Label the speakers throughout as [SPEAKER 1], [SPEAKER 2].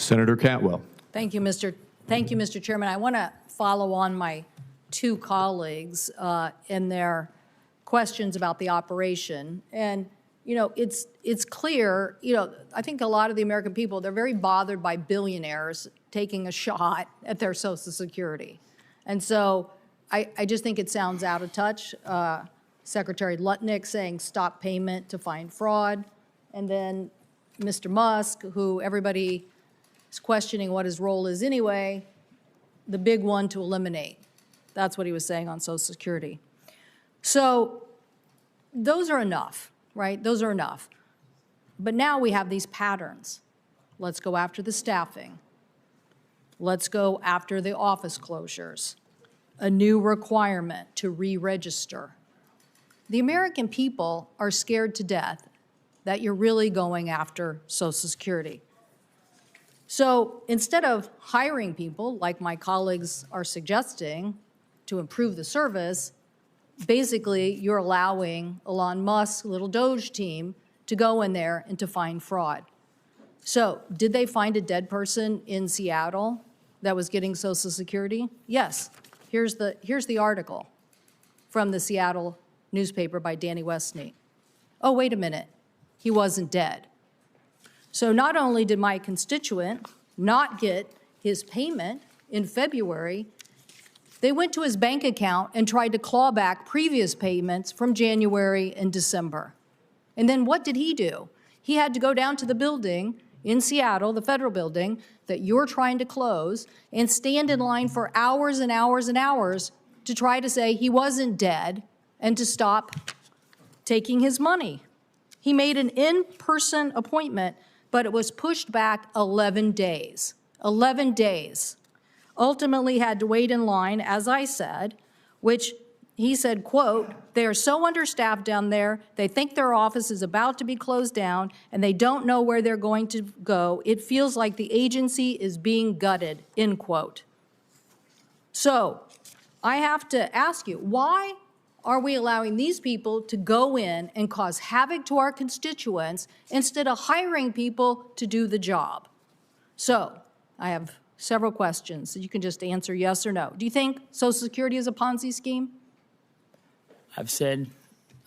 [SPEAKER 1] Senator Cantwell.
[SPEAKER 2] Thank you, Mr. Chairman. I want to follow on my two colleagues in their questions about the operation. And, you know, it's clear, you know, I think a lot of the American people, they're very bothered by billionaires taking a shot at their Social Security. And so I just think it sounds out of touch. Secretary Lutnick saying stop payment to find fraud. And then Mr. Musk, who everybody is questioning what his role is anyway, the big one to eliminate. That's what he was saying on Social Security. So those are enough, right? Those are enough. But now we have these patterns. Let's go after the staffing. Let's go after the office closures. A new requirement to re-register. The American people are scared to death that you're really going after Social Security. So instead of hiring people, like my colleagues are suggesting, to improve the service, basically you're allowing Elon Musk's little Doge team to go in there and to find fraud. So did they find a dead person in Seattle that was getting Social Security? Yes. Here's the article from the Seattle newspaper by Danny Westney. Oh, wait a minute. He wasn't dead. So not only did my constituent not get his payment in February, they went to his bank account and tried to claw back previous payments from January and December. And then what did he do? He had to go down to the building in Seattle, the federal building that you're trying to close, and stand in line for hours and hours and hours to try to say he wasn't dead and to stop taking his money. He made an in-person appointment, but it was pushed back 11 days. 11 days. Ultimately had to wait in line, as I said, which he said, quote, "They are so understaffed down there, they think their office is about to be closed down, and they don't know where they're going to go. It feels like the agency is being gutted," end quote. So I have to ask you, why are we allowing these people to go in and cause havoc to our constituents instead of hiring people to do the job? So I have several questions that you can just answer yes or no. Do you think Social Security is a Ponzi scheme?
[SPEAKER 3] I've said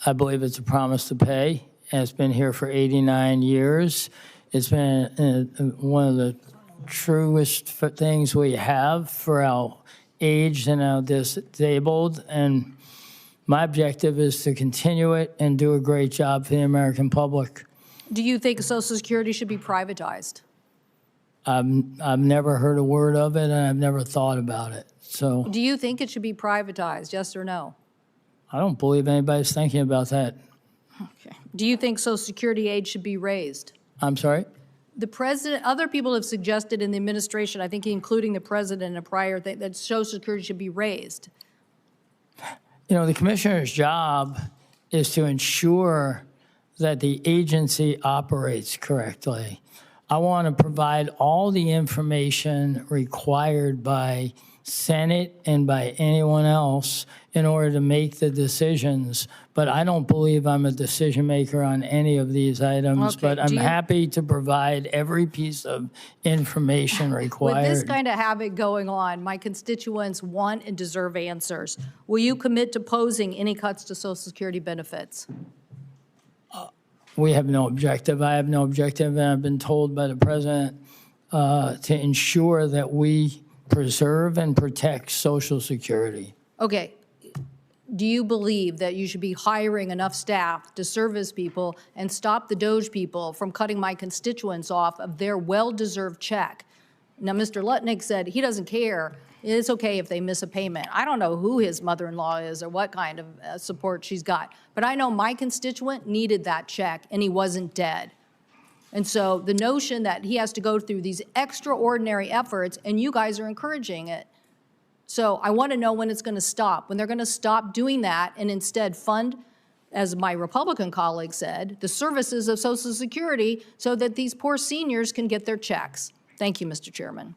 [SPEAKER 3] I believe it's a promise to pay, and it's been here for 89 years. It's been one of the truest things we have for our aged and our disabled, and my objective is to continue it and do a great job for the American public.
[SPEAKER 2] Do you think Social Security should be privatized?
[SPEAKER 3] I've never heard a word of it, and I've never thought about it. So,
[SPEAKER 2] do you think it should be privatized, yes or no?
[SPEAKER 3] I don't believe anybody's thinking about that.
[SPEAKER 2] Okay. Do you think Social Security age should be raised?
[SPEAKER 3] I'm sorry?
[SPEAKER 2] The president, other people have suggested in the administration, I think including the president in a prior thing, that Social Security should be raised.
[SPEAKER 3] You know, the commissioner's job is to ensure that the agency operates correctly. I want to provide all the information required by Senate and by anyone else in order to make the decisions. But I don't believe I'm a decision maker on any of these items.
[SPEAKER 2] Okay.
[SPEAKER 3] But I'm happy to provide every piece of information required.
[SPEAKER 2] With this kind of havoc going on, my constituents want and deserve answers. Will you commit to opposing any cuts to Social Security benefits?
[SPEAKER 3] We have no objective. I have no objective, and I've been told by the president to ensure that we preserve and protect Social Security.
[SPEAKER 2] Okay. Do you believe that you should be hiring enough staff to service people and stop the Doge people from cutting my constituents off of their well-deserved check? Now, Mr. Lutnick said he doesn't care. It's okay if they miss a payment. I don't know who his mother-in-law is or what kind of support she's got, but I know my constituent needed that check and he wasn't dead. And so the notion that he has to go through these extraordinary efforts, and you guys are encouraging it. So I want to know when it's going to stop, when they're going to stop doing that and instead fund, as my Republican colleague said, the services of Social Security so that these poor seniors can get their checks. Thank you, Mr. Chairman.